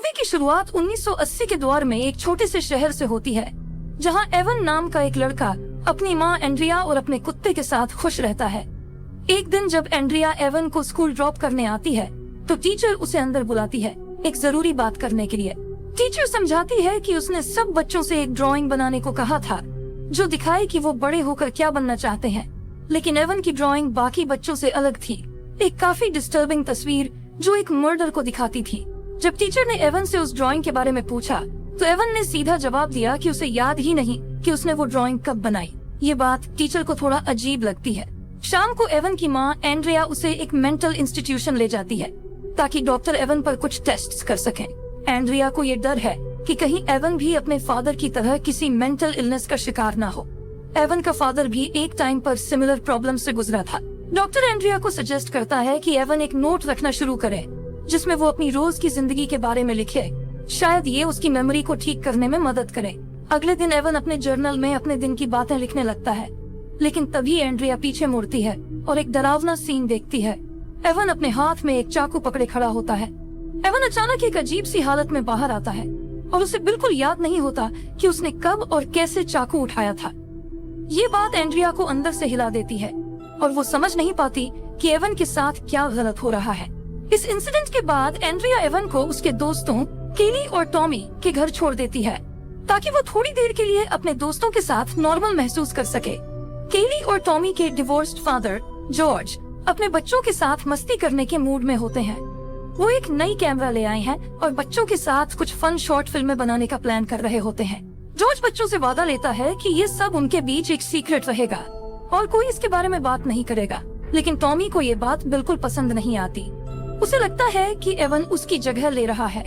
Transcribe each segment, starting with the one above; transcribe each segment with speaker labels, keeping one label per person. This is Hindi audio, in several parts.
Speaker 1: मूवी की शुरुआत 1980 के दौर में एक छोटे से शहर से होती है, जहां एवन नाम का एक लड़का अपनी मां एंड्रिया और अपने कुत्ते के साथ खुश रहता है। एक दिन जब एंड्रिया एवन को स्कूल ड्रॉप करने आती है तो टीचर उसे अंदर बुलाती है एक जरूरी बात करने के लिए। टीचर समझाती है कि उसने सब बच्चों से एक ड्राइंग बनाने को कहा था जो दिखाए कि वो बड़े होकर क्या बनना चाहते हैं, लेकिन एवन की ड्राइंग बाकी बच्चों से अलग थी। एक काफी डिस्टर्बिंग तस्वीर जो एक मर्डर को दिखाती थी। जब टीचर ने एवन से उस ड्राइंग के बारे में पूछा तो एवन ने सीधा जवाब दिया कि उसे याद ही नहीं कि उसने वो ड्राइंग कब बनाई। ये बात टीचर को थोड़ा अजीब लगती है। शाम को एवन की माँ एंड्रिया उसे एक मेंटल इंस्टीट्यूशन ले जाती है ताकि डॉक्टर एवन पर कुछ टेस्ट्स कर सकें। एंड्रिया को ये डर है कि कहीं एवन भी अपने फादर की तरह किसी मेंटल इलनेस का शिकार ना हो। एवन का फादर भी एक टाइम पर सिमिलर प्रॉब्लम से गुजरा था। डॉक्टर एंड्रिया को सजेस्ट करता है कि एवन एक नोट रखना शुरू करे जिसमें वो अपनी रोज की जिंदगी के बारे में लिखे। शायद ये उसकी मेमोरी को ठीक करने में मदद करे। अगले दिन एवन अपने जर्नल में अपने दिन की बातें लिखने लगता है, लेकिन तभी एंड्रिया पीछे मुड़ती है और एक डरावना सीन देखती है। एवन अपने हाथ में एक चाकू पकड़े खड़ा होता है। एवन अचानक एक अजीब सी हालत में बाहर आता है और उसे बिल्कुल याद नहीं होता कि उसने कब और कैसे चाकू उठाया था। ये बात एंड्रिया को अंदर से हिला देती है और वो समझ नहीं पाती कि एवन के साथ क्या गलत हो रहा है। इस इंसिडेंट के बाद एंड्रिया एवन को उसके दोस्तों केली और टॉमी के घर छोड़ देती है ताकि वो थोड़ी देर के लिए अपने दोस्तों के साथ नॉर्मल महसूस कर सके। केली और टॉमी के डिवोर्स्ड फादर जॉर्ज अपने बच्चों के साथ मस्ती करने के मूड में होते हैं। वो एक नई कैमरा ले आए हैं और बच्चों के साथ कुछ फन शॉर्ट फिल्में बनाने का प्लान कर रहे होते हैं। जॉर्ज बच्चों से वादा लेता है कि ये सब उनके बीच एक सीक्रेट रहेगा और कोई इसके बारे में बात नहीं करेगा, लेकिन टॉमी को ये बात बिल्कुल पसंद नहीं आती। उसे लगता है कि एवन उसकी जगह ले रहा है।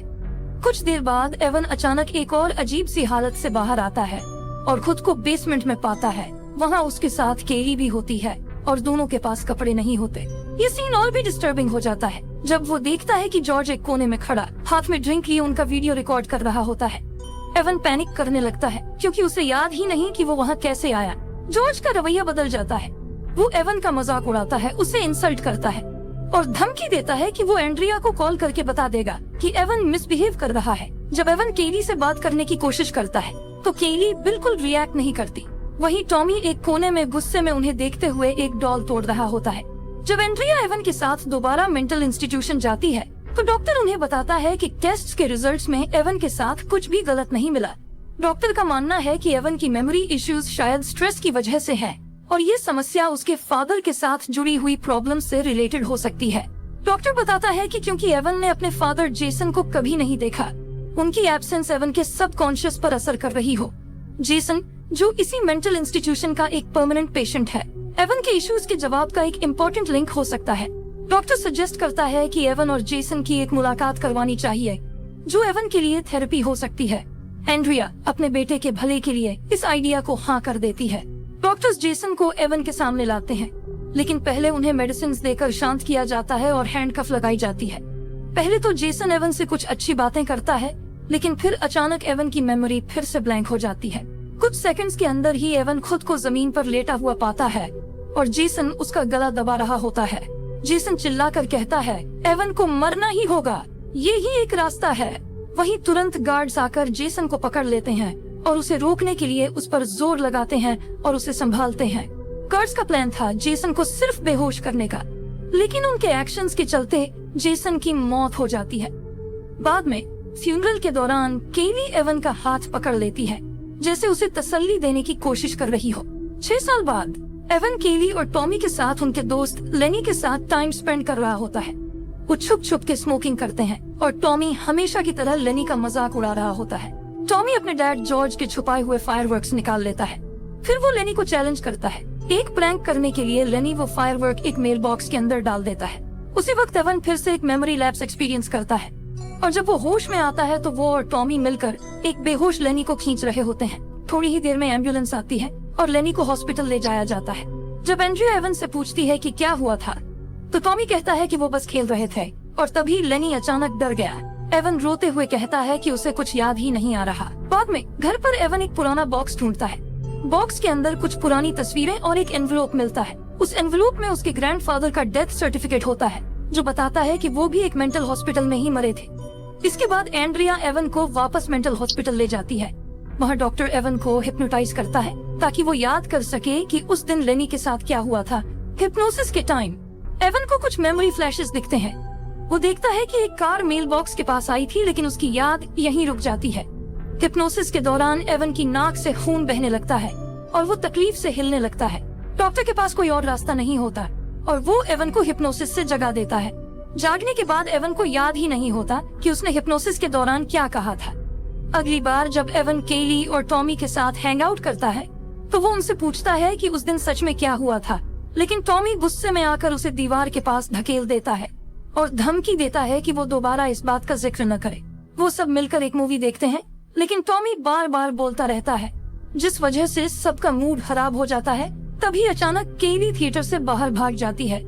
Speaker 1: कुछ देर बाद एवन अचानक एक और अजीब सी हालत से बाहर आता है और खुद को बेसमेंट में पाता है। वहाँ उसके साथ केली भी होती है और दोनों के पास कपड़े नहीं होते। ये सीन और भी डिस्टर्बिंग हो जाता है जब वो देखता है कि जॉर्ज एक कोने में खड़ा हाथ में ड्रिंक लिए उनका वीडियो रिकॉर्ड कर रहा होता है। एवन पैनिक करने लगता है क्योंकि उसे याद ही नहीं कि वो वहाँ कैसे आया। जॉर्ज का रवैया बदल जाता है। वो एवन का मजाक उड़ाता है, उसे इंसल्ट करता है और धमकी देता है कि वो एंड्रिया को कॉल करके बता देगा कि एवन मिसबिहेव कर रहा है। जब एवन केली से बात करने की कोशिश करता है तो केली बिल्कुल रिएक्ट नहीं करती। वहीं टॉमी एक कोने में गुस्से में उन्हें देखते हुए एक डॉल तोड़ रहा होता है। जब एंड्रिया एवन के साथ दोबारा मेंटल इंस्टीट्यूशन जाती है तो डॉक्टर उन्हें बताता है कि टेस्ट्स के रिजल्ट्स में एवन के साथ कुछ भी गलत नहीं मिला। डॉक्टर का मानना है कि एवन की मेमोरी इश्यूज शायद स्ट्रेस की वजह से है और ये समस्या उसके फादर के साथ जुड़ी हुई प्रॉब्लम से रिलेटेड हो सकती है। डॉक्टर बताता है कि क्योंकि एवन ने अपने फादर जेसन को कभी नहीं देखा, उनकी एब्सेंस एवन के सबकॉन्शियस पर असर कर रही हो। जेसन जो इसी मेंटल इंस्टीट्यूशन का एक परमानेंट पेशेंट है, एवन के इश्यूज के जवाब का एक इम्पोर्टेंट लिंक हो सकता है। डॉक्टर सजेस्ट करता है कि एवन और जेसन की एक मुलाकात करवानी चाहिए जो एवन के लिए थेरेपी हो सकती है। एंड्रिया अपने बेटे के भले के लिए इस आइडिया को हाँ कर देती है। डॉक्टर्स जेसन को एवन के सामने लाते हैं, लेकिन पहले उन्हें मेडिसिन देकर शांत किया जाता है और हैंडकफ लगाई जाती है। पहले तो जेसन एवन से कुछ अच्छी बातें करता है, लेकिन फिर अचानक एवन की मेमोरी फिर से ब्लैंक हो जाती है। कुछ सेकंड्स के अंदर ही एवन खुद को जमीन पर लेटा हुआ पाता है और जेसन उसका गला दबा रहा होता है। जेसन चिल्लाकर कहता है, एवन को मरना ही होगा, ये ही एक रास्ता है। वहीं तुरंत गार्ड्स आकर जेसन को पकड़ लेते हैं और उसे रोकने के लिए उस पर जोर लगाते हैं और उसे संभालते हैं। गार्ड्स का प्लान था जेसन को सिर्फ बेहोश करने का, लेकिन उनके एक्शंस के चलते जेसन की मौत हो जाती है। बाद में फ्यूनरल के दौरान केली एवन का हाथ पकड़ लेती है जैसे उसे तसल्ली देने की कोशिश कर रही हो। 6 साल बाद एवन केली और टॉमी के साथ उनके दोस्त लेनी के साथ टाइम स्पेंड कर रहा होता है। वो छुप छुप के स्मोकिंग करते हैं और टॉमी हमेशा की तरह लेनी का मजाक उड़ा रहा होता है। टॉमी अपने डैड जॉर्ज के छुपाए हुए फायरवर्क्स निकाल लेता है। फिर वो लेनी को चैलेंज करता है। एक प्रैंक करने के लिए लेनी वो फायरवर्क एक मेल बॉक्स के अंदर डाल देता है। उसी वक्त एवन फिर से एक मेमोरी लैप्स एक्सपीरियंस करता है और जब वो होश में आता है तो वो और टॉमी मिलकर एक बेहोश लेनी को खींच रहे होते हैं। थोड़ी ही देर में एम्बुलेंस आती है और लेनी को हॉस्पिटल ले जाया जाता है। जब एंड्रिया एवन से पूछती है कि क्या हुआ था तो टॉमी कहता है कि वो बस खेल रहे थे और तभी लेनी अचानक डर गया। एवन रोते हुए कहता है कि उसे कुछ याद ही नहीं आ रहा। बाद में घर पर एवन एक पुराना बॉक्स ढूंढता है। बॉक्स के अंदर कुछ पुरानी तस्वीरें और एक एनवेलोप मिलता है। उस एनवेलोप में उसके ग्रैंडफादर का डेथ सर्टिफिकेट होता है जो बताता है कि वो भी एक मेंटल हॉस्पिटल में ही मरे थे। इसके बाद एंड्रिया एवन को वापस मेंटल हॉस्पिटल ले जाती है। वहाँ डॉक्टर एवन को हिप्नोटाइज करता है ताकि वो याद कर सके कि उस दिन लेनी के साथ क्या हुआ था। हिप्नोसिस के टाइम एवन को कुछ मेमोरी फ्लैशेस दिखते हैं। वो देखता है कि एक कार मेल बॉक्स के पास आई थी, लेकिन उसकी याद यहीं रुक जाती है। हिप्नोसिस के दौरान एवन की नाक से खून बहने लगता है और वो तकलीफ से हिलने लगता है। डॉक्टर के पास कोई और रास्ता नहीं होता और वो एवन को हिप्नोसिस से जगा देता है। जागने के बाद एवन को याद ही नहीं होता कि उसने हिप्नोसिस के दौरान क्या कहा था। अगली बार जब एवन केली और टॉमी के साथ हैंग आउट करता है तो वो उनसे पूछता है कि उस दिन सच में क्या हुआ था, लेकिन टॉमी गुस्से में आकर उसे दीवार के पास धकेल देता है और धमकी देता है कि वो दोबारा इस बात का जिक्र न करे। वो सब मिलकर एक मूवी देखते हैं, लेकिन टॉमी बार बार बोलता रहता है, जिस वजह से सबका मूड खराब हो जाता है। तभी अचानक केली थिएटर से बाहर भाग जाती है।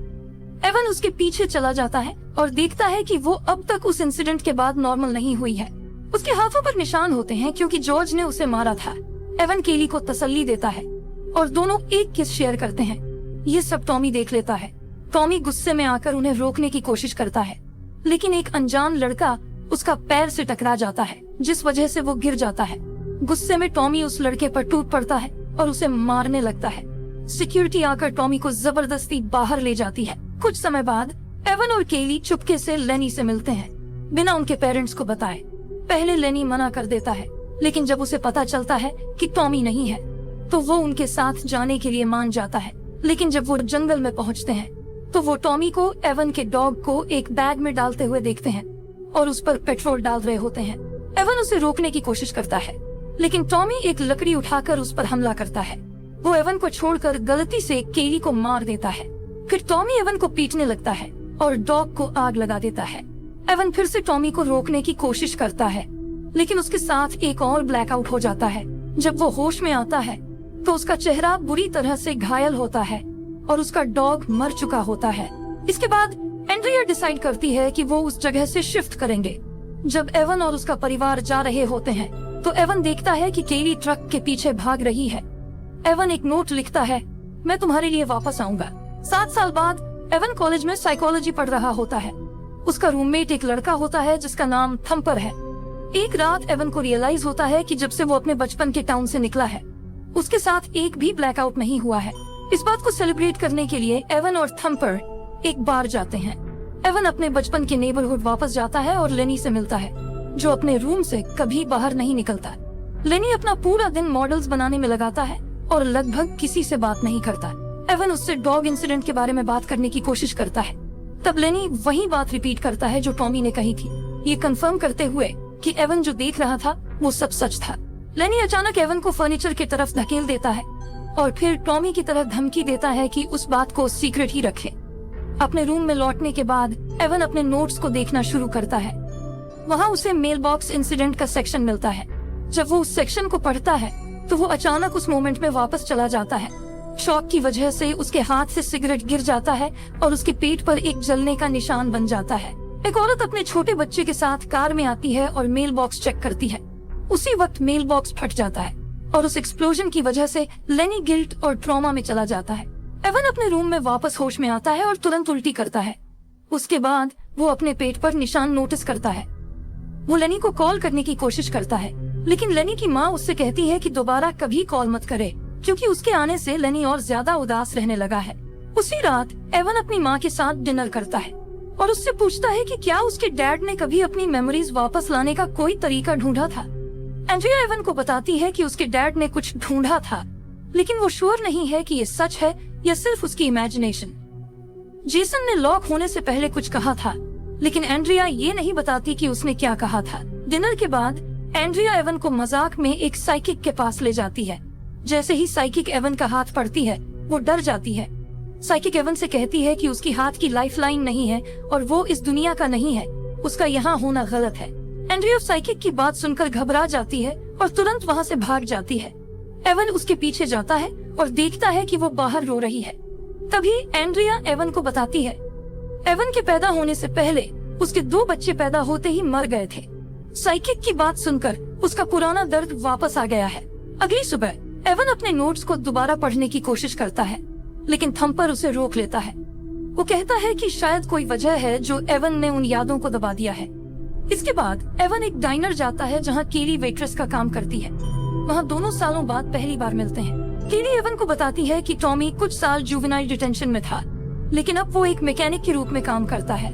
Speaker 1: एवन उसके पीछे चला जाता है और देखता है कि वो अब तक उस इंसिडेंट के बाद नॉर्मल नहीं हुई है। उसके हाथों पर निशान होते हैं क्योंकि जॉर्ज ने उसे मारा था। एवन केली को तसल्ली देता है और दोनों एक किस शेयर करते हैं। ये सब टॉमी देख लेता है। टॉमी गुस्से में आकर उन्हें रोकने की कोशिश करता है, लेकिन एक अनजान लड़का उसका पैर से टकरा जाता है, जिस वजह से वो गिर जाता है। गुस्से में टॉमी उस लड़के पर टूट पड़ता है और उसे मारने लगता है। सिक्योरिटी आकर टॉमी को जबरदस्ती बाहर ले जाती है। कुछ समय बाद एवन और केली चुपके से लेनी से मिलते हैं, बिना उनके पेरेंट्स को बताए। पहले लेनी मना कर देता है, लेकिन जब उसे पता चलता है कि टॉमी नहीं है तो वो उनके साथ जाने के लिए मान जाता है। लेकिन जब वो जंगल में पहुंचते हैं तो वो टॉमी को एवन के डॉग को एक बैग में डालते हुए देखते हैं और उस पर पेट्रोल डाल रहे होते हैं। एवन उसे रोकने की कोशिश करता है, लेकिन टॉमी एक लकड़ी उठाकर उस पर हमला करता है। वो एवन को छोड़कर गलती से केली को मार देता है। फिर टॉमी एवन को पीटने लगता है और डॉग को आग लगा देता है। एवन फिर से टॉमी को रोकने की कोशिश करता है, लेकिन उसके साथ एक और ब्लैकआउट हो जाता है। जब वो होश में आता है तो उसका चेहरा बुरी तरह से घायल होता है और उसका डॉग मर चुका होता है। इसके बाद एंड्रिया डिसाइड करती है कि वो उस जगह से शिफ्ट करेंगे। जब एवन और उसका परिवार जा रहे होते हैं तो एवन देखता है कि केली ट्रक के पीछे भाग रही है। एवन एक नोट लिखता है, मैं तुम्हारे लिए वापस आऊंगा। 7 साल बाद एवन कॉलेज में साइकोलॉजी पढ़ रहा होता है। उसका रूममेट एक लड़का होता है जिसका नाम थम्पर है। एक रात एवन को रियलाइज होता है कि जब से वो अपने बचपन के टाउन से निकला है उसके साथ एक भी ब्लैकआउट नहीं हुआ है। इस बात को सेलिब्रेट करने के लिए एवन और थम्पर एक बार जाते हैं। एवन अपने बचपन के नेबरहुड वापस जाता है और लेनी से मिलता है, जो अपने रूम से कभी बाहर नहीं निकलता। लेनी अपना पूरा दिन मॉडल्स बनाने में लगाता है और लगभग किसी से बात नहीं करता। एवन उससे डॉग इंसिडेंट के बारे में बात करने की कोशिश करता है। तब लेनी वही बात रिपीट करता है जो टॉमी ने कही थी, ये कंफर्म करते हुए कि एवन जो देख रहा था वो सब सच था। लेनी अचानक एवन को फर्नीचर की तरफ धकेल देता है और फिर टॉमी की तरह धमकी देता है कि उस बात को सीक्रेट ही रखे। अपने रूम में लौटने के बाद एवन अपने नोट्स को देखना शुरू करता है। वहाँ उसे मेल बॉक्स इंसिडेंट का सेक्शन मिलता है। जब वो उस सेक्शन को पढ़ता है तो वो अचानक उस मोमेंट में वापस चला जाता है। शॉक की वजह से उसके हाथ से सिगरेट गिर जाता है और उसके पेट पर एक जलने का निशान बन जाता है। एक औरत अपने छोटे बच्चे के साथ कार में आती है और मेल बॉक्स चेक करती है। उसी वक्त मेल बॉक्स फट जाता है और उस एक्सप्लोजन की वजह से लेनी गिल्ट और ट्रॉमा में चला जाता है। एवन अपने रूम में वापस होश में आता है और तुरंत उल्टी करता है। उसके बाद वो अपने पेट पर निशान नोटिस करता है। वो लेनी को कॉल करने की कोशिश करता है, लेकिन लेनी की माँ उससे कहती है कि दोबारा कभी कॉल मत करे, क्योंकि उसके आने से लेनी और ज्यादा उदास रहने लगा है। उसी रात एवन अपनी माँ के साथ डिनर करता है और उससे पूछता है कि क्या उसके डैड ने कभी अपनी मेमोरीज वापस लाने का कोई तरीका ढूंढा था। एंड्रिया एवन को बताती है कि उसके डैड ने कुछ ढूंढा था, लेकिन वो श्योर नहीं है कि ये सच है या सिर्फ उसकी इमेजिनेशन। जेसन ने लॉक होने से पहले कुछ कहा था, लेकिन एंड्रिया ये नहीं बताती कि उसने क्या कहा था। डिनर के बाद एंड्रिया एवन को मजाक में एक साइकिक के पास ले जाती है। जैसे ही साइकिक एवन का हाथ पड़ती है वो डर जाती है। साइकिक एवन से कहती है कि उसकी हाथ की लाइफलाइन नहीं है और वो इस दुनिया का नहीं है, उसका यहाँ होना गलत है। एंड्रिया साइकिक की बात सुनकर घबरा जाती है और तुरंत वहाँ से भाग जाती है। एवन उसके पीछे जाता है और देखता है कि वो बाहर रो रही है। तभी एंड्रिया एवन को बताती है, एवन के पैदा होने से पहले उसके 2 बच्चे पैदा होते ही मर गए थे। साइकिक की बात सुनकर उसका पुराना दर्द वापस आ गया है। अगली सुबह एवन अपने नोट्स को दोबारा पढ़ने की कोशिश करता है, लेकिन थम्पर उसे रोक लेता है। वो कहता है कि शायद कोई वजह है जो एवन ने उन यादों को दबा दिया है। इसके बाद एवन एक डाइनर जाता है जहाँ केली वेट्रेस का काम करती है। वहाँ दोनों सालों बाद पहली बार मिलते हैं। केली एवन को बताती है कि टॉमी कुछ साल जुवेनाइल डिटेंशन में था, लेकिन अब वो एक मैकेनिक के रूप में काम करता है।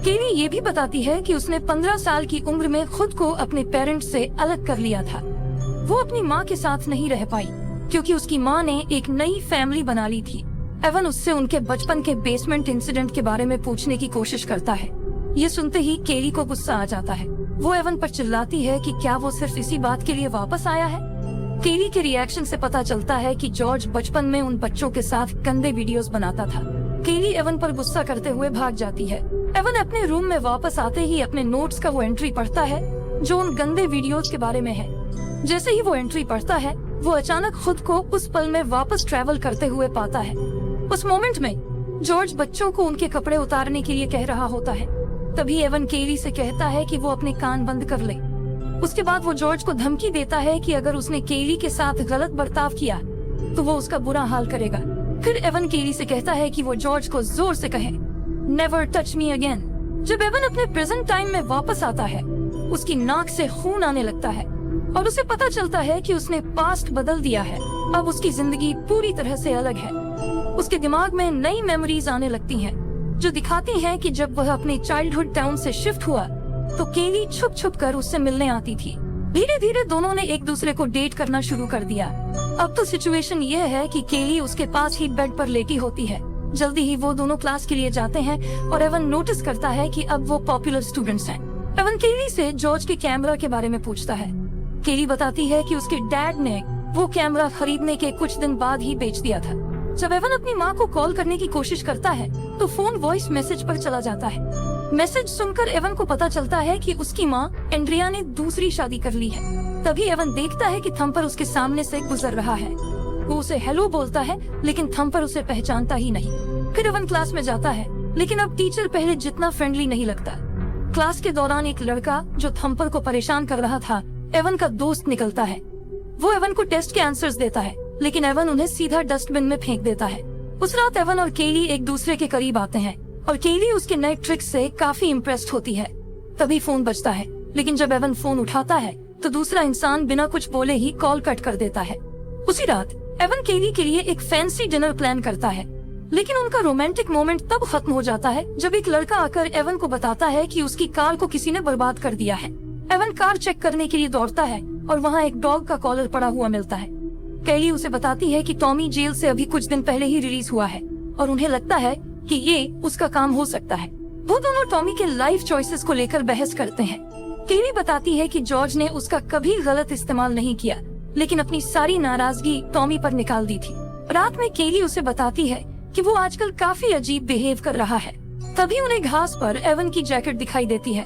Speaker 1: केली ये भी बताती है कि उसने 15 साल की उम्र में खुद को अपने पेरेंट्स से अलग कर लिया था। वो अपनी माँ के साथ नहीं रह पाई क्योंकि उसकी माँ ने एक नई फैमिली बना ली थी। एवन उससे उनके बचपन के बेसमेंट इंसिडेंट के बारे में पूछने की कोशिश करता है। ये सुनते ही केली को गुस्सा आ जाता है। वो एवन पर चिल्लाती है कि क्या वो सिर्फ इसी बात के लिए वापस आया है। केली के रिएक्शन से पता चलता है कि जॉर्ज बचपन में उन बच्चों के साथ गंदे वीडियोस बनाता था। केली एवन पर गुस्सा करते हुए भाग जाती है। एवन अपने रूम में वापस आते ही अपने नोट्स का वो एंट्री पढ़ता है जो उन गंदे वीडियोस के बारे में है। जैसे ही वो एंट्री पढ़ता है, वो अचानक खुद को उस पल में वापस ट्रैवल करते हुए पाता है। उस मोमेंट में जॉर्ज बच्चों को उनके कपड़े उतारने के लिए कह रहा होता है। तभी एवन केली से कहता है कि वो अपने कान बंद कर ले। उसके बाद वो जॉर्ज को धमकी देता है कि अगर उसने केली के साथ गलत बर्ताव किया तो वो उसका बुरा हाल करेगा। फिर एवन केली से कहता है कि वो जॉर्ज को जोर से कहे, नेवर टच मी अगेन। जब एवन अपने प्रेजेंट टाइम में वापस आता है, उसकी नाक से खून आने लगता है और उसे पता चलता है कि उसने पास्ट बदल दिया है। अब उसकी जिंदगी पूरी तरह से अलग है। उसके दिमाग में नई मेमोरीज आने लगती हैं, जो दिखाती हैं कि जब वह अपने चाइल्डहुड टाउन से शिफ्ट हुआ तो केली छुप छुप कर उससे मिलने आती थी। धीरे धीरे दोनों ने एक दूसरे को डेट करना शुरू कर दिया। अब तो सिचुएशन ये है कि केली उसके पास ही बेड पर लेटी होती है। जल्दी ही वो दोनों क्लास के लिए जाते हैं और एवन नोटिस करता है कि अब वो पॉपुलर स्टूडेंट्स हैं। एवन केली से जॉर्ज के कैमरा के बारे में पूछता है। केली बताती है कि उसके डैड ने वो कैमरा खरीदने के कुछ दिन बाद ही बेच दिया था। जब एवन अपनी माँ को कॉल करने की कोशिश करता है तो फोन वॉइस मैसेज पर चला जाता है। मैसेज सुनकर एवन को पता चलता है कि उसकी माँ एंड्रिया ने दूसरी शादी कर ली है। तभी एवन देखता है कि थम्पर उसके सामने से गुजर रहा है। वो उसे हेलो बोलता है, लेकिन थम्पर उसे पहचानता ही नहीं। फिर एवन क्लास में जाता है, लेकिन अब टीचर पहले जितना फ्रेंडली नहीं लगता। क्लास के दौरान एक लड़का जो थम्पर को परेशान कर रहा था, एवन का दोस्त निकलता है। वो एवन को टेस्ट के आंसर्स देता है, लेकिन एवन उन्हें सीधा डस्टबिन में फेंक देता है। उस रात एवन और केली एक दूसरे के करीब आते हैं और केली उसके नए ट्रिक्स से काफी इम्प्रेस्ड होती है। तभी फोन बजता है, लेकिन जब एवन फोन उठाता है तो दूसरा इंसान बिना कुछ बोले ही कॉल कट कर देता है। उसी रात एवन केली के लिए एक फैंसी डिनर प्लान करता है, लेकिन उनका रोमांटिक मोमेंट तब खत्म हो जाता है जब एक लड़का आकर एवन को बताता है कि उसकी कार को किसी ने बर्बाद कर दिया है। एवन कार चेक करने के लिए दौड़ता है और वहाँ एक डॉग का कॉलर पड़ा हुआ मिलता है। केली उसे बताती है कि टॉमी जेल से अभी कुछ दिन पहले ही रिलीज हुआ है और उन्हें लगता है कि ये उसका काम हो सकता है। वो दोनों टॉमी के लाइफ चॉइसेस को लेकर बहस करते हैं। केली बताती है कि जॉर्ज ने उसका कभी गलत इस्तेमाल नहीं किया, लेकिन अपनी सारी नाराजगी टॉमी पर निकाल दी थी। रात में केली उसे बताती है कि वो आजकल काफी अजीब बिहेव कर रहा है। तभी उन्हें घास पर एवन की जैकेट दिखाई देती है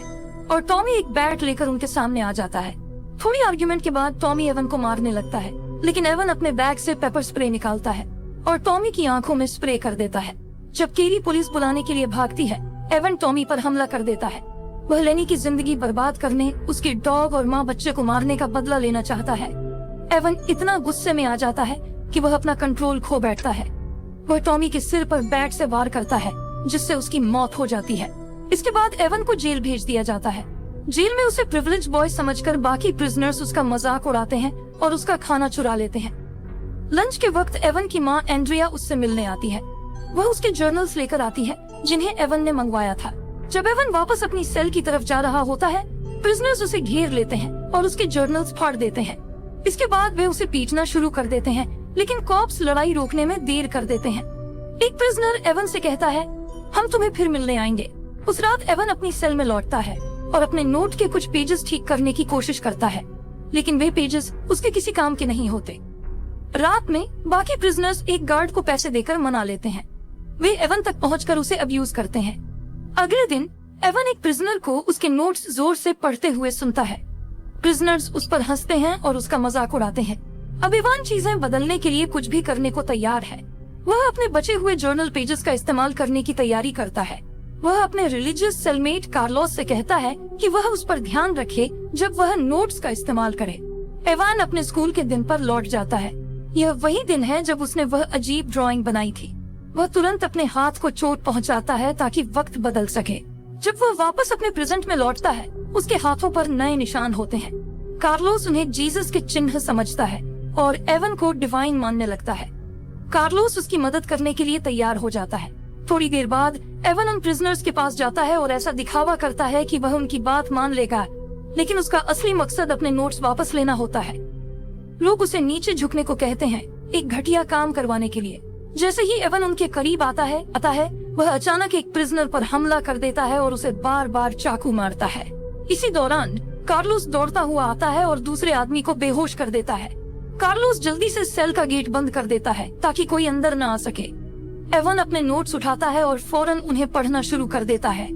Speaker 1: और टॉमी एक बैट लेकर उनके सामने आ जाता है। थोड़ी आर्ग्यूमेंट के बाद टॉमी एवन को मारने लगता है, लेकिन एवन अपने बैग से पेपर स्प्रे निकालता है और टॉमी की आंखों में स्प्रे कर देता है। जब केली पुलिस बुलाने के लिए भागती है, एवन टॉमी पर हमला कर देता है। वह लेनी की जिंदगी बर्बाद करने, उसके डॉग और माँ बच्चे को मारने का बदला लेना चाहता है। एवन इतना गुस्से में आ जाता है कि वह अपना कंट्रोल खो बैठता है। वह टॉमी के सिर पर बैट से वार करता है, जिससे उसकी मौत हो जाती है। इसके बाद एवन को जेल भेज दिया जाता है। जेल में उसे प्रिविलेज बॉय समझकर बाकी प्रिजनर्स उसका मजाक उड़ाते हैं और उसका खाना चुरा लेते हैं। लंच के वक्त एवन की माँ एंड्रिया उससे मिलने आती है। वह उसके जर्नल्स लेकर आती है जिन्हें एवन ने मंगवाया था। जब एवन वापस अपनी सेल की तरफ जा रहा होता है, प्रिजनर्स उसे घेर लेते हैं और उसके जर्नल्स फाड़ देते हैं। इसके बाद वे उसे पीटना शुरू कर देते हैं, लेकिन कॉप्स लड़ाई रोकने में देर कर देते हैं। एक प्रिजनर एवन से कहता है, हम तुम्हें फिर मिलने आएंगे। उस रात एवन अपनी सेल में लौटता है और अपने नोट के कुछ पेजेस ठीक करने की कोशिश करता है, लेकिन वे पेजेस उसके किसी काम के नहीं होते। रात में बाकी प्रिजनर्स एक गार्ड को पैसे देकर मना लेते हैं। वे एवन तक पहुंचकर उसे अब्यूज करते हैं। अगले दिन एवन एक प्रिजनर को उसके नोट्स जोर से पढ़ते हुए सुनता है। प्रिजनर्स उस पर हंसते हैं और उसका मजाक उड़ाते हैं। अब एवन चीजें बदलने के लिए कुछ भी करने को तैयार है। वह अपने बचे हुए जर्नल पेजेस का इस्तेमाल करने की तैयारी करता है। वह अपने रिलीजियस सेलमेट कार्लोस से कहता है कि वह उस पर ध्यान रखे जब वह नोट्स का इस्तेमाल करे। एवान अपने स्कूल के दिन पर लौट जाता है। यह वही दिन है जब उसने वह अजीब ड्राइंग बनाई थी। वह तुरंत अपने हाथ को चोट पहुंचाता है ताकि वक्त बदल सके। जब वह वापस अपने प्रेजेंट में लौटता है, उसके हाथों पर नए निशान होते हैं। कार्लोस उन्हें जीसस के चिन्ह समझता है और एवन को डिवाइन मानने लगता है। कार्लोस उसकी मदद करने के लिए तैयार हो जाता है। थोड़ी देर बाद एवन उन प्रिजनर्स के पास जाता है और ऐसा दिखावा करता है कि वह उनकी बात मान लेगा, लेकिन उसका असली मकसद अपने नोट्स वापस लेना होता है। लोग उसे नीचे झुकने को कहते हैं, एक घटिया काम करवाने के लिए। जैसे ही एवन उनके करीब आता है वह अचानक एक प्रिजनर पर हमला कर देता है और उसे बार बार चाकू मारता है। इसी दौरान कार्लोस दौड़ता हुआ आता है और दूसरे आदमी को बेहोश कर देता है। कार्लोस जल्दी से सेल का गेट बंद कर देता है ताकि कोई अंदर न आ सके। एवन अपने नोट्स उठाता है और फौरन उन्हें पढ़ना शुरू कर देता है।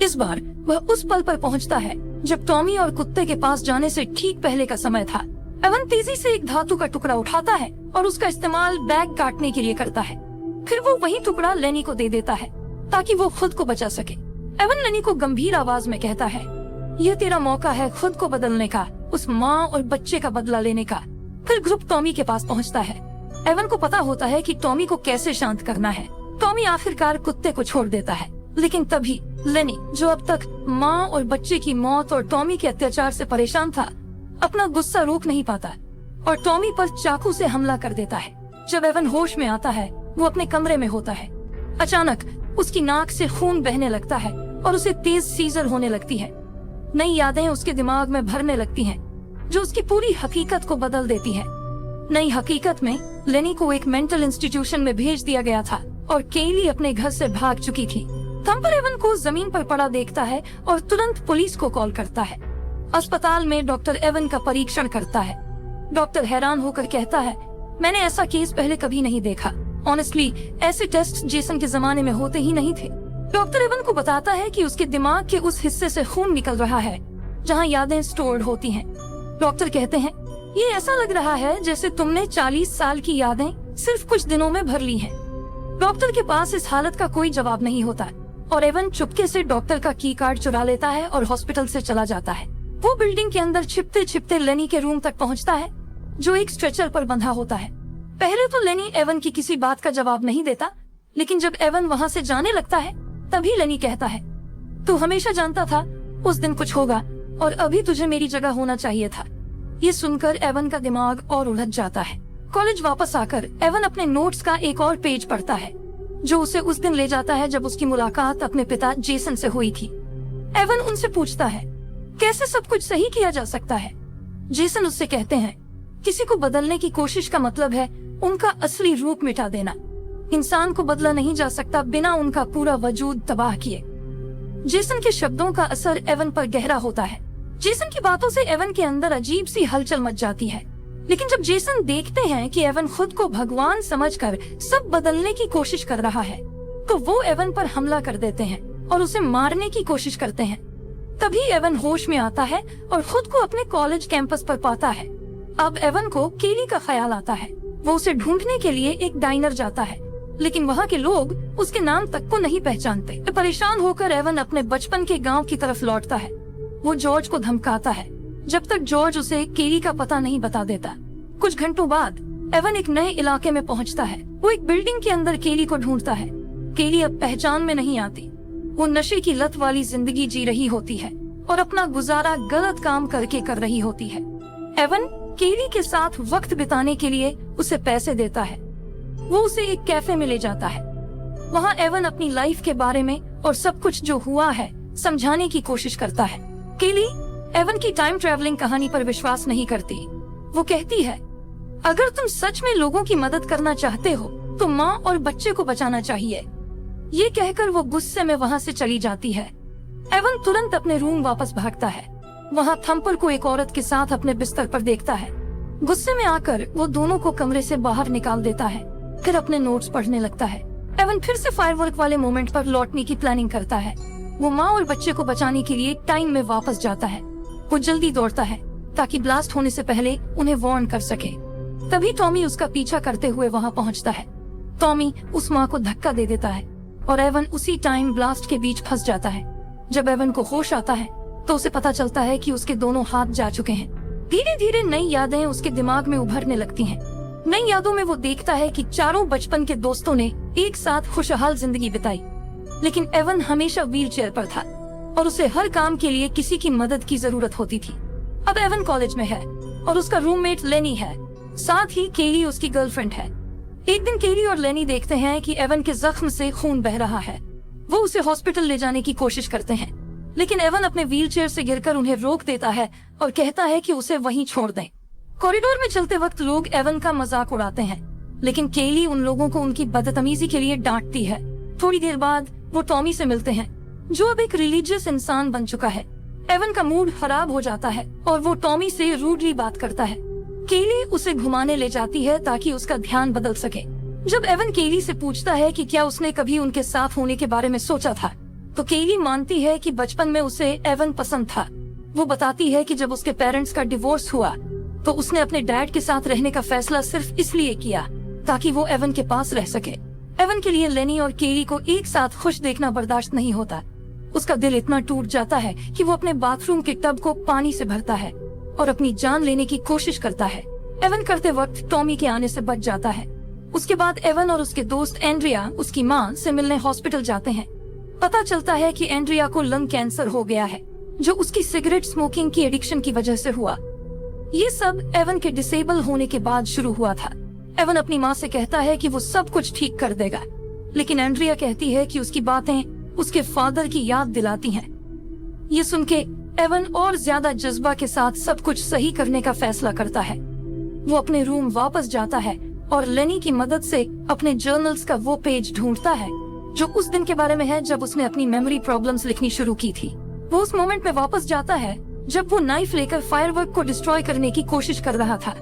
Speaker 1: इस बार वह उस पल पर पहुंचता है जब टॉमी और कुत्ते के पास जाने से ठीक पहले का समय था। एवन तेजी से एक धातु का टुकड़ा उठाता है और उसका इस्तेमाल बैग काटने के लिए करता है। फिर वो वही टुकड़ा लेनी को दे देता है ताकि वो खुद को बचा सके। एवन लेनी को गंभीर आवाज में कहता है, यह तेरा मौका है खुद को बदलने का, उस माँ और बच्चे का बदला लेने का। फिर ग्रुप टॉमी के पास पहुंचता है। एवन को पता होता है कि टॉमी को कैसे शांत करना है। टॉमी आखिरकार कुत्ते को छोड़ देता है, लेकिन तभी लेनी, जो अब तक माँ और बच्चे की मौत और टॉमी के अत्याचार से परेशान था, अपना गुस्सा रोक नहीं पाता और टॉमी पर चाकू से हमला कर देता है। जब एवन होश में आता है, वो अपने कमरे में होता है। अचानक उसकी नाक से खून बहने लगता है और उसे तेज सीजर होने लगती है। नई यादें उसके दिमाग में भरने लगती हैं, जो उसकी पूरी हकीकत को बदल देती है। नई हकीकत में लेनी को एक मेंटल इंस्टीट्यूशन में भेज दिया गया था और केली अपने घर से भाग चुकी थी। थम्पर एवन को जमीन पर पड़ा देखता है और तुरंत पुलिस को कॉल करता है। अस्पताल में डॉक्टर एवन का परीक्षण करता है। डॉक्टर हैरान होकर कहता है, मैंने ऐसा केस पहले कभी नहीं देखा। ऑनेस्टली ऐसे टेस्ट जेसन के जमाने में होते ही नहीं थे। डॉक्टर एवन को बताता है कि उसके दिमाग के उस हिस्से से खून निकल रहा है जहां यादें स्टोर्ड होती हैं। डॉक्टर कहते हैं, ये ऐसा लग रहा है जैसे तुमने 40 साल की यादें सिर्फ कुछ दिनों में भर ली हैं। डॉक्टर के पास इस हालत का कोई जवाब नहीं होता और एवन चुपके से डॉक्टर का की कार्ड चुरा लेता है और हॉस्पिटल से चला जाता है। वो बिल्डिंग के अंदर छिपते छिपते लेनी के रूम तक पहुंचता है, जो एक स्ट्रेचर पर बंधा होता है। पहले तो लेनी एवन की किसी बात का जवाब नहीं देता, लेकिन जब एवन वहाँ से जाने लगता है, तभी लेनी कहता है, तू हमेशा जानता था उस दिन कुछ होगा और अभी तुझे मेरी जगह होना चाहिए था। ये सुनकर एवन का दिमाग और उलझ जाता है। कॉलेज वापस आकर एवन अपने नोट्स का एक और पेज पढ़ता है, जो उसे उस दिन ले जाता है जब उसकी मुलाकात अपने पिता जेसन से हुई थी। एवन उनसे पूछता है, कैसे सब कुछ सही किया जा सकता है? जेसन उससे कहते हैं, किसी को बदलने की कोशिश का मतलब है उनका असली रूप मिटा देना। इंसान को बदला नहीं जा सकता बिना उनका पूरा वजूद तबाह किए। जेसन के शब्दों का असर एवन पर गहरा होता है। जेसन की बातों से एवन के अंदर अजीब सी हलचल मच जाती है, लेकिन जब जेसन देखते हैं कि एवन खुद को भगवान समझकर सब बदलने की कोशिश कर रहा है, तो वो एवन पर हमला कर देते हैं और उसे मारने की कोशिश करते हैं। तभी एवन होश में आता है और खुद को अपने कॉलेज कैंपस पर पाता है। अब एवन को केली का ख्याल आता है। वो उसे ढूंढने के लिए एक डाइनर जाता है, लेकिन वहाँ के लोग उसके नाम तक को नहीं पहचानते। परेशान होकर एवन अपने बचपन के गांव की तरफ लौटता है। वो जॉर्ज को धमकाता है जब तक जॉर्ज उसे केली का पता नहीं बता देता। कुछ घंटों बाद एवन एक नए इलाके में पहुंचता है। वो एक बिल्डिंग के अंदर केली को ढूंढता है। केली अब पहचान में नहीं आती। वो नशे की लत वाली जिंदगी जी रही होती है और अपना गुजारा गलत काम करके कर रही होती है। एवन केली के साथ वक्त बिताने के लिए उसे पैसे देता है। वो उसे एक कैफे में ले जाता है। वहाँ एवन अपनी लाइफ के बारे में और सब कुछ जो हुआ है समझाने की कोशिश करता है। केली एवन की टाइम ट्रेवलिंग कहानी पर विश्वास नहीं करती। वो कहती है, अगर तुम सच में लोगों की मदद करना चाहते हो तो माँ और बच्चे को बचाना चाहिए। ये कहकर वो गुस्से में वहाँ से चली जाती है। एवन तुरंत अपने रूम वापस भागता है। वहाँ थम्पर को एक औरत के साथ अपने बिस्तर पर देखता है। गुस्से में आकर वो दोनों को कमरे से बाहर निकाल देता है, फिर अपने नोट्स पढ़ने लगता है। एवन फिर से फायरवर्क वाले मोमेंट पर लौटने की प्लानिंग करता है। वो माँ और बच्चे को बचाने के लिए टाइम में वापस जाता है। वो जल्दी दौड़ता है ताकि ब्लास्ट होने से पहले उन्हें वार्न कर सके। तभी टॉमी उसका पीछा करते हुए वहाँ पहुँचता है। टॉमी उस माँ को धक्का दे देता है और एवन उसी टाइम ब्लास्ट के बीच फंस जाता है। जब एवन को होश आता है तो उसे पता चलता है कि उसके दोनों हाथ जा चुके हैं। धीरे धीरे नई यादें उसके दिमाग में उभरने लगती हैं। नई यादों में वो देखता है कि चारों बचपन के दोस्तों ने एक साथ खुशहाल जिंदगी बिताई, लेकिन एवन हमेशा व्हीलचेयर पर था और उसे हर काम के लिए किसी की मदद की जरूरत होती थी। अब एवन कॉलेज में है और उसका रूममेट लेनी है, साथ ही केली उसकी गर्लफ्रेंड है। एक दिन केली और लेनी देखते हैं कि एवन के जख्म से खून बह रहा है। वो उसे हॉस्पिटल ले जाने की कोशिश करते हैं, लेकिन एवन अपने व्हीलचेयर से गिरकर उन्हें रोक देता है और कहता है कि उसे वहीं छोड़ दें। कॉरिडोर में चलते वक्त लोग एवन का मजाक उड़ाते हैं, लेकिन केली उन लोगों को उनकी बदतमीजी के लिए डांटती है। थोड़ी देर बाद वो टॉमी से मिलते हैं, जो अब एक रिलीजियस इंसान बन चुका है। एवन का मूड खराब हो जाता है और वो टॉमी से रूडली बात करता है। केली उसे घुमाने ले जाती है ताकि उसका ध्यान बदल सके। जब एवन केली से पूछता है कि क्या उसने कभी उनके साथ होने के बारे में सोचा था, तो केली मानती है कि बचपन में उसे एवन पसंद था। वो बताती है कि जब उसके पेरेंट्स का डिवोर्स हुआ तो उसने अपने डैड के साथ रहने का फैसला सिर्फ इसलिए किया ताकि वो एवन के पास रह सके। एवन के लिए लेनी और केली को एक साथ खुश देखना बर्दाश्त नहीं होता। उसका दिल इतना टूट जाता है कि वो अपने बाथरूम के टब को पानी से भरता है और अपनी जान लेने की कोशिश करता है। एवन करते वक्त टॉमी के आने से बच जाता है। उसके बाद एवन और उसके दोस्त एंड्रिया उसकी माँ से मिलने हॉस्पिटल जाते हैं। पता चलता है कि एंड्रिया को लंग कैंसर हो गया है, जो उसकी सिगरेट स्मोकिंग की एडिक्शन की वजह से हुआ। ये सब एवन के डिसेबल होने के बाद शुरू हुआ था। एवन अपनी माँ से कहता है कि वो सब कुछ ठीक कर देगा, लेकिन एंड्रिया कहती है कि उसकी बातें उसके फादर की याद दिलाती हैं। ये सुन के एवन और ज्यादा जज्बा के साथ सब कुछ सही करने का फैसला करता है। वो अपने रूम वापस जाता है और लेनी की मदद से अपने जर्नल्स का वो पेज ढूंढता है जो उस दिन के बारे में है जब उसने अपनी मेमोरी प्रॉब्लम्स लिखनी शुरू की थी। वो उस मोमेंट में वापस जाता है जब वो नाइफ लेकर फायरवर्क को डिस्ट्रॉय करने की कोशिश कर रहा था,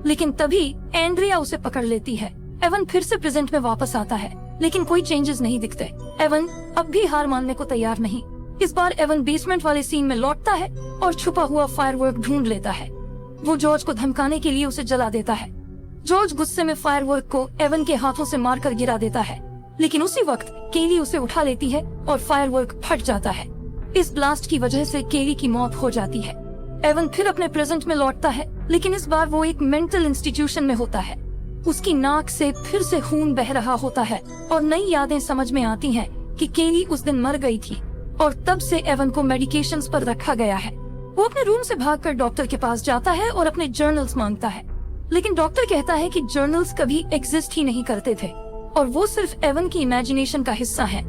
Speaker 1: लेकिन तभी एंड्रिया उसे पकड़ लेती है। एवन फिर से प्रेजेंट में वापस आता है, लेकिन कोई चेंजेस नहीं दिखते। एवन अब भी हार मानने को तैयार नहीं। इस बार एवन बेसमेंट वाले सीन में लौटता है और छुपा हुआ फायरवर्क ढूंढ लेता है। वो जॉर्ज को धमकाने के लिए उसे जला देता है। जॉर्ज गुस्से में फायरवर्क को एवन के हाथों से मारकर गिरा देता है, लेकिन उसी वक्त केली उसे उठा लेती है और फायरवर्क फट जाता है। इस ब्लास्ट की वजह से केली की मौत हो जाती है। एवन फिर अपने प्रेजेंट में लौटता है, लेकिन इस बार वो एक मेंटल इंस्टीट्यूशन में होता है। उसकी नाक से फिर से खून बह रहा होता है और नई यादें समझ में आती हैं कि केली उस दिन मर गई थी और तब से एवन को मेडिकेशंस पर रखा गया है। वो अपने रूम से भागकर डॉक्टर के पास जाता है और अपने जर्नल्स मांगता है, लेकिन डॉक्टर कहता है कि जर्नल्स कभी एग्जिस्ट ही नहीं करते थे और वो सिर्फ एवन की इमेजिनेशन का हिस्सा है।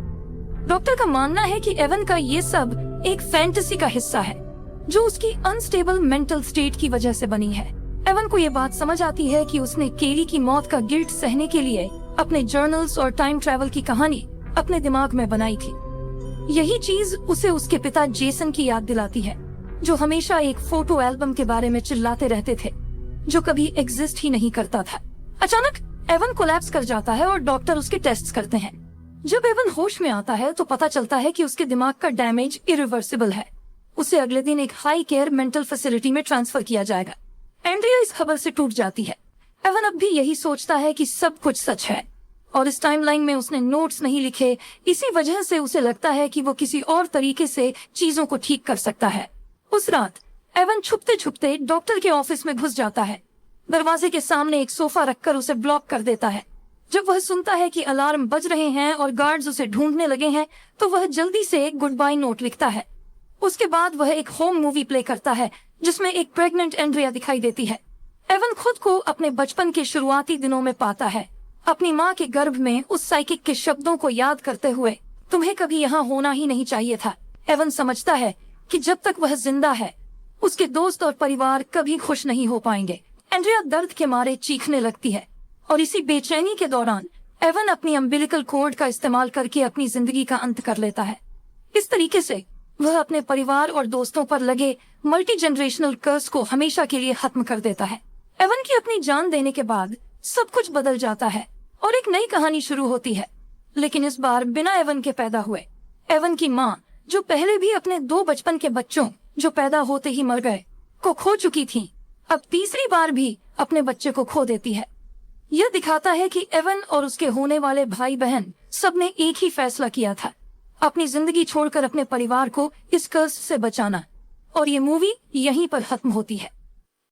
Speaker 1: डॉक्टर का मानना है कि एवन का ये सब एक फैंटेसी का हिस्सा है जो उसकी अनस्टेबल मेंटल स्टेट की वजह से बनी है। एवन को ये बात समझ आती है कि उसने केली की मौत का गिल्ट सहने के लिए अपने जर्नल्स और टाइम ट्रैवल की कहानी अपने दिमाग में बनाई थी। यही चीज उसे उसके पिता जेसन की याद दिलाती है, जो हमेशा एक फोटो एल्बम के बारे में चिल्लाते रहते थे जो कभी एग्जिस्ट ही नहीं करता था। अचानक एवन कोलैप्स कर जाता है और डॉक्टर उसके टेस्ट्स करते हैं। जब एवन होश में आता है तो पता चलता है कि उसके दिमाग का डैमेज इरिवर्सिबल है। उसे अगले दिन एक हाई केयर मेंटल फैसिलिटी में ट्रांसफर किया जाएगा। एंड्रिया इस खबर से टूट जाती है। एवन अब भी यही सोचता है कि सब कुछ सच है और इस टाइमलाइन में उसने नोट्स नहीं लिखे। इसी वजह से उसे लगता है कि वो किसी और तरीके से चीजों को ठीक कर सकता है। उस रात एवन छुपते छुपते डॉक्टर के ऑफिस में घुस जाता है। दरवाजे के सामने एक सोफा रखकर उसे ब्लॉक कर देता है। जब वह सुनता है कि अलार्म बज रहे हैं और गार्ड्स उसे ढूंढने लगे हैं, तो वह जल्दी से एक गुड बाय नोट लिखता है। उसके बाद वह एक होम मूवी प्ले करता है जिसमें एक प्रेग्नेंट एंड्रिया दिखाई देती है। एवन खुद को अपने बचपन के शुरुआती दिनों में पाता है, अपनी माँ के गर्भ में उस साइकिक के शब्दों को याद करते हुए, तुम्हें कभी यहाँ होना ही नहीं चाहिए था। एवन समझता है कि जब तक वह जिंदा है उसके दोस्त और परिवार कभी खुश नहीं हो पाएंगे। एंड्रिया दर्द के मारे चीखने लगती है और इसी बेचैनी के दौरान एवन अपनी अम्बिलिकल कॉर्ड का इस्तेमाल करके अपनी जिंदगी का अंत कर लेता है। इस तरीके से वह अपने परिवार और दोस्तों पर लगे मल्टी जनरेशनल कर्स को हमेशा के लिए खत्म कर देता है। एवन की अपनी जान देने के बाद सब कुछ बदल जाता है और एक नई कहानी शुरू होती है, लेकिन इस बार बिना एवन के पैदा हुए। एवन की माँ, जो पहले भी अपने 2 बचपन के बच्चों जो पैदा होते ही मर गए को खो चुकी थी, अब तीसरी बार भी अपने बच्चे को खो देती है। यह दिखाता है कि एवन और उसके होने वाले भाई बहन सबने एक ही फैसला किया था, अपनी जिंदगी छोड़कर अपने परिवार को इस कर्ज से बचाना। और ये मूवी यहीं पर खत्म होती है।